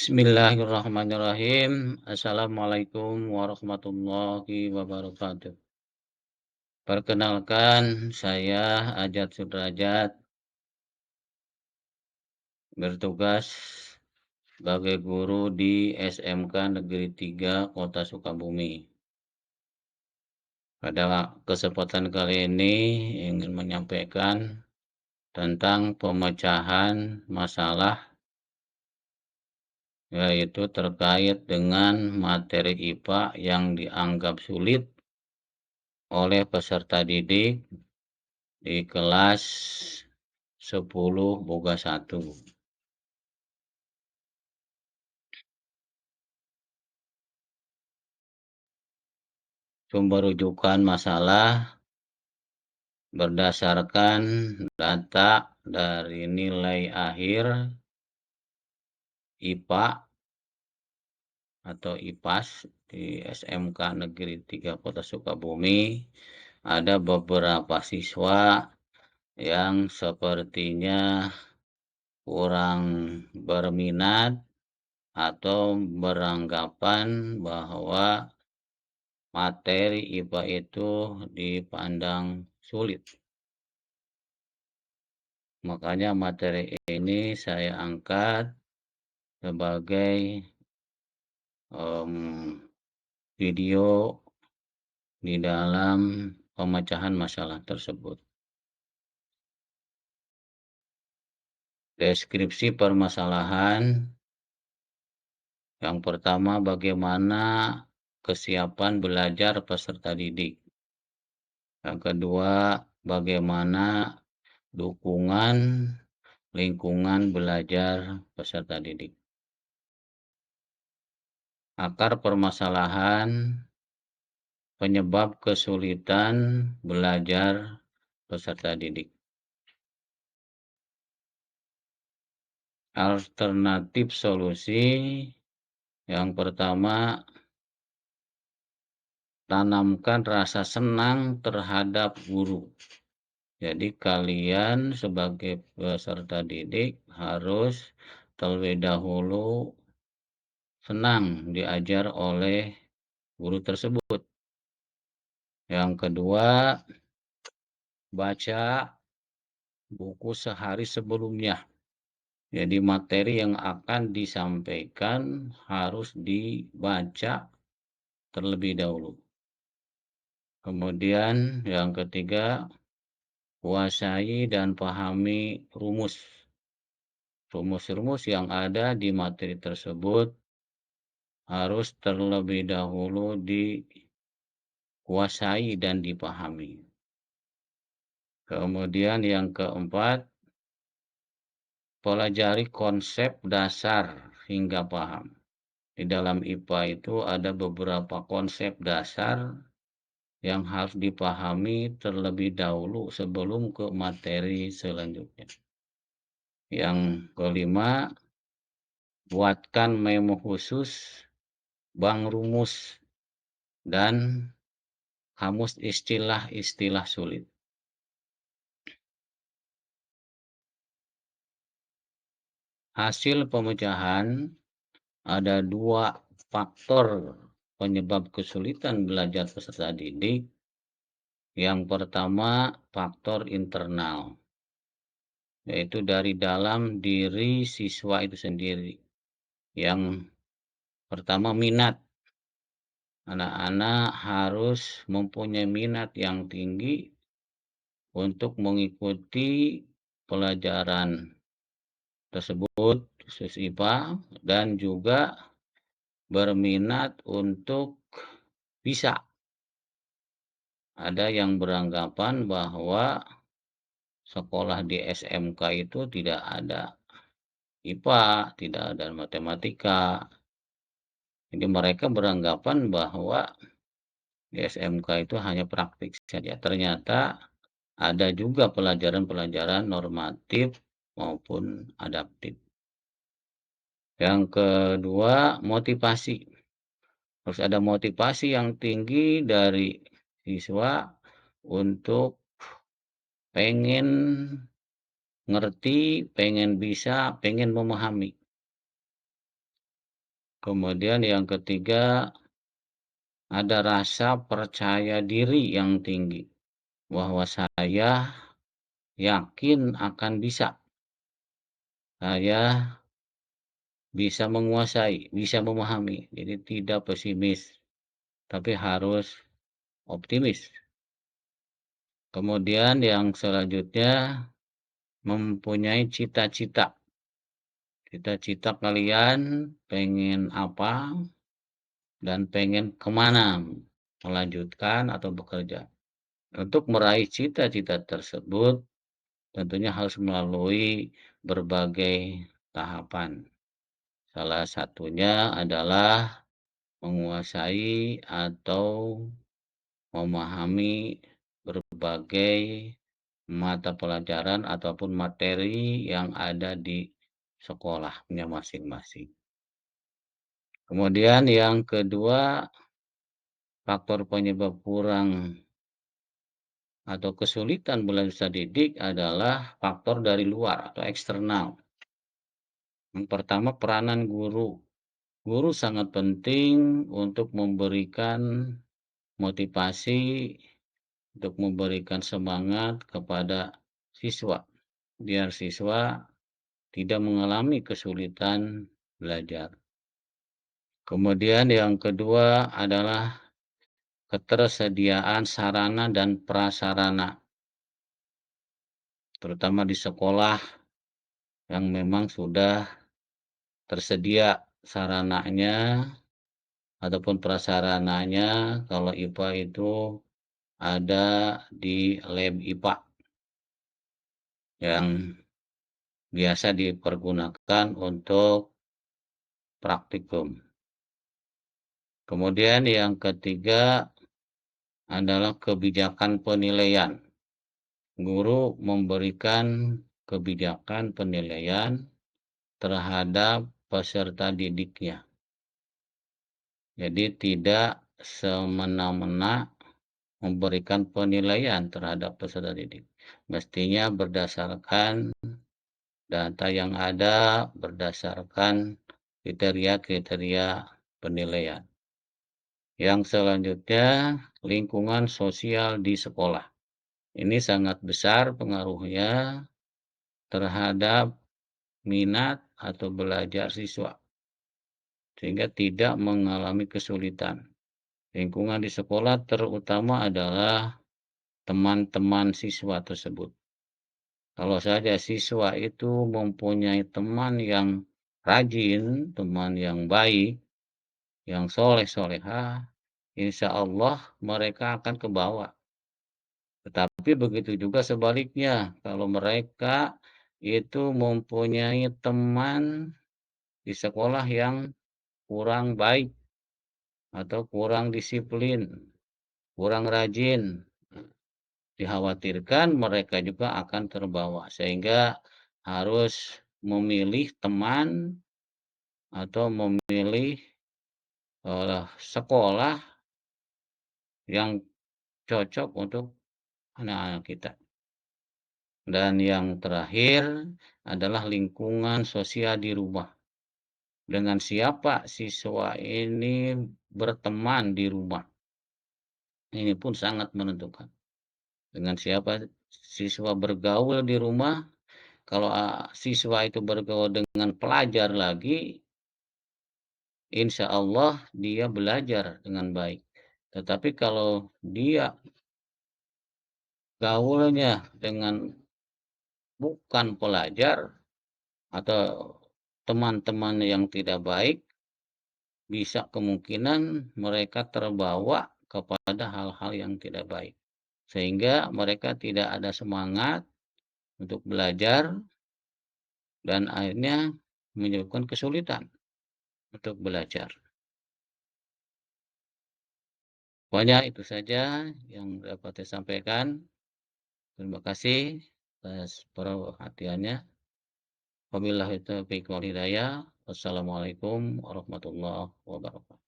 Bismillahirrahmanirrahim. Assalamualaikum warahmatullahi wabarakatuh. Perkenalkan, saya Ajat Sudrajat, bertugas sebagai guru di SMK Negeri 3 Kota Sukabumi. Pada kesempatan kali ini ingin menyampaikan tentang pemecahan masalah, yaitu terkait dengan materi IPA yang dianggap sulit oleh peserta didik di kelas 10 Boga 1. Sumber rujukan masalah berdasarkan data dari nilai akhir IPA atau IPAS di SMK Negeri 3 Kota Sukabumi. Ada beberapa siswa yang sepertinya kurang berminat atau beranggapan bahwa materi IPA itu dipandang sulit. Makanya materi ini saya angkat sebagai video di dalam pemecahan masalah tersebut. Deskripsi permasalahan. Yang pertama, bagaimana kesiapan belajar peserta didik. Yang kedua, bagaimana dukungan lingkungan belajar peserta didik. Akar permasalahan, penyebab kesulitan belajar peserta didik. Alternatif solusi, yang pertama, tanamkan rasa senang terhadap guru. Jadi kalian sebagai peserta didik harus terlebih dahulu senang diajar oleh guru tersebut. Yang kedua, baca buku sehari sebelumnya. Jadi materi yang akan disampaikan harus dibaca terlebih dahulu. Kemudian yang ketiga, kuasai dan pahami rumus. Rumus-rumus yang ada di materi tersebut harus terlebih dahulu dikuasai dan dipahami. Kemudian yang keempat, pelajari konsep dasar hingga paham. Di dalam IPA itu ada beberapa konsep dasar yang harus dipahami terlebih dahulu sebelum ke materi selanjutnya. Yang kelima, buatkan memo khusus, bank rumus, dan kamus istilah-istilah sulit. Hasil pemecahan, ada 2 faktor penyebab kesulitan belajar peserta didik. Yang pertama, faktor internal, yaitu dari dalam diri siswa itu sendiri. Yang pertama, minat. Anak-anak harus mempunyai minat yang tinggi untuk mengikuti pelajaran tersebut, khusus IPA, dan juga berminat untuk bisa. Ada yang beranggapan bahwa sekolah di SMK itu tidak ada IPA, tidak ada matematika. Jadi mereka beranggapan bahwa di SMK itu hanya praktik saja. Ternyata ada juga pelajaran-pelajaran normatif maupun adaptif. Yang kedua, motivasi. Harus ada motivasi yang tinggi dari siswa untuk pengen ngerti, pengen bisa, pengen memahami. Kemudian yang ketiga, ada rasa percaya diri yang tinggi, bahwa saya yakin akan bisa, saya bisa menguasai, bisa memahami. Jadi tidak pesimis, tapi harus optimis. Kemudian yang selanjutnya, mempunyai cita-cita. Cita-cita kalian pengen apa dan pengen kemana melanjutkan atau bekerja. Untuk meraih cita-cita tersebut, tentunya harus melalui berbagai tahapan. Salah satunya adalah menguasai atau memahami berbagai mata pelajaran ataupun materi yang ada di sekolahnya masing-masing. Kemudian yang kedua, faktor penyebab kurang atau kesulitan belajar didik adalah faktor dari luar atau eksternal. Yang pertama, peranan guru. Guru sangat penting untuk memberikan motivasi, untuk memberikan semangat kepada siswa, biar siswa tidak mengalami kesulitan belajar. Kemudian yang kedua adalah ketersediaan sarana dan prasarana, terutama di sekolah yang memang sudah tersedia sarananya ataupun prasarananya. Kalau IPA itu ada di lab IPA yang biasa dipergunakan untuk praktikum. Kemudian yang ketiga adalah kebijakan penilaian. Guru memberikan kebijakan penilaian terhadap peserta didiknya. Jadi tidak semena-mena memberikan penilaian terhadap peserta didik. Mestinya berdasarkan data yang ada, berdasarkan kriteria-kriteria penilaian. Yang selanjutnya, lingkungan sosial di sekolah. Ini sangat besar pengaruhnya terhadap minat atau belajar siswa, sehingga tidak mengalami kesulitan. Lingkungan di sekolah terutama adalah teman-teman siswa tersebut. Kalau saja siswa itu mempunyai teman yang rajin, teman yang baik, yang soleh-solehah, insya Allah mereka akan kebawa. Tetapi begitu juga sebaliknya, kalau mereka itu mempunyai teman di sekolah yang kurang baik atau kurang disiplin, kurang rajin, dikhawatirkan mereka juga akan terbawa, sehingga harus memilih teman atau memilih sekolah yang cocok untuk anak-anak kita. Dan yang terakhir adalah lingkungan sosial di rumah. Dengan siapa siswa ini berteman di rumah, ini pun sangat menentukan. Dengan siapa siswa bergaul di rumah, kalau siswa itu bergaul dengan pelajar lagi, insya Allah dia belajar dengan baik. Tetapi kalau dia gaulnya dengan bukan pelajar atau teman-teman yang tidak baik, bisa kemungkinan mereka terbawa kepada hal-hal yang tidak baik. Sehingga mereka tidak ada semangat untuk belajar dan akhirnya menyebabkan kesulitan untuk belajar. Pokoknya itu saja yang dapat saya sampaikan. Terima kasih atas perhatiannya. Wabillahi taufiq wal hidayah. Wassalamualaikum warahmatullahi wabarakatuh.